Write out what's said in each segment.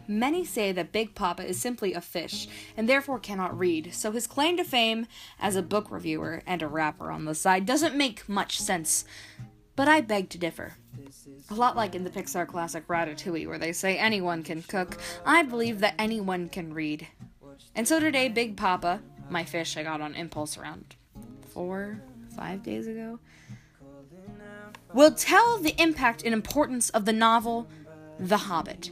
Many say that Big Poppa is simply a fish, and therefore cannot read, so his claim to fame as a book reviewer and a rapper on the side doesn't make much sense. But I beg to differ. A lot like in the Pixar classic Ratatouille, where they say anyone can cook, I believe that anyone can read. And so today, Big Poppa, my fish I got on impulse around 4-5 days ago, will tell the impact and importance of the novel The Hobbit.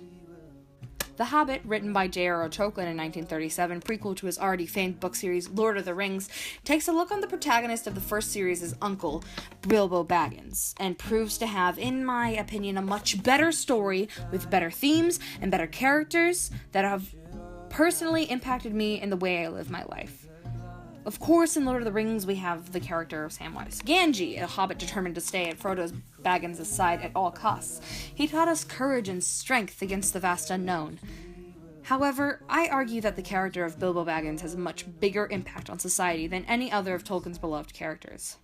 The Hobbit, written by J.R.R. Tolkien in 1937, prequel to his already famed book series Lord of the Rings, takes a look on the protagonist of the first series' uncle, Bilbo Baggins, and proves to have, in my opinion, a much better story with better themes and better characters that have personally impacted me in the way I live my life. Of course, in Lord of the Rings, we have the character of Samwise Gamgee, a hobbit determined to stay at Frodo Baggins' side at all costs. He taught us courage and strength against the vast unknown. However, I argue that the character of Bilbo Baggins has a much bigger impact on society than any other of Tolkien's beloved characters.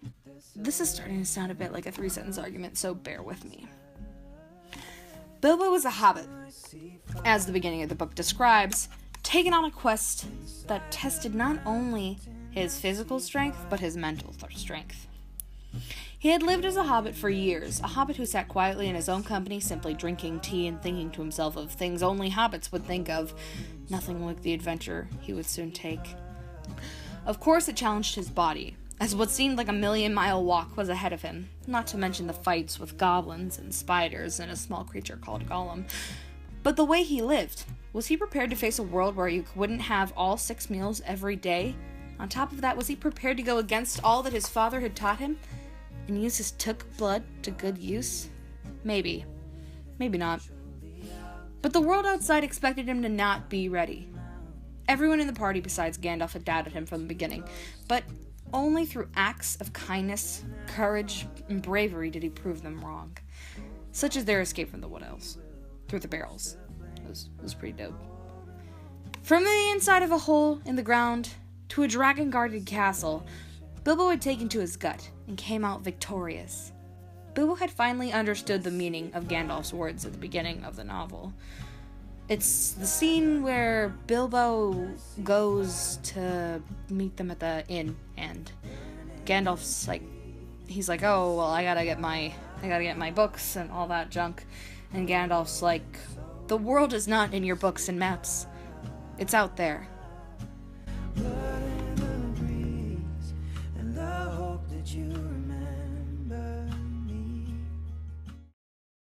This is starting to sound a bit like a three-sentence argument, so bear with me. Bilbo was a hobbit, as the beginning of the book describes, taken on a quest that tested not only his physical strength, but his mental strength. He had lived as a hobbit for years, a hobbit who sat quietly in his own company, simply drinking tea and thinking to himself of things only hobbits would think of, nothing like the adventure he would soon take. Of course, it challenged his body, as what seemed like a 1,000,000-mile walk was ahead of him, not to mention the fights with goblins and spiders and a small creature called Gollum. But the way he lived, was he prepared to face a world where you wouldn't have all 6 meals every day? On top of that, was he prepared to go against all that his father had taught him and use his took blood to good use? Maybe. Maybe not. But the world outside expected him to not be ready. Everyone in the party besides Gandalf had doubted him from the beginning, but only through acts of kindness, courage, and bravery did he prove them wrong. Such as their escape from the Wood Elves, through the barrels. It was pretty dope. From the inside of a hole in the ground to a dragon-guarded castle, Bilbo had taken to his gut and came out victorious. Bilbo had finally understood the meaning of Gandalf's words at the beginning of the novel. It's the scene where Bilbo goes to meet them at the inn, and Gandalf's like, he's like, oh, well, I gotta get my books and all that junk. And Gandalf's like, the world is not in your books and maps. It's out there.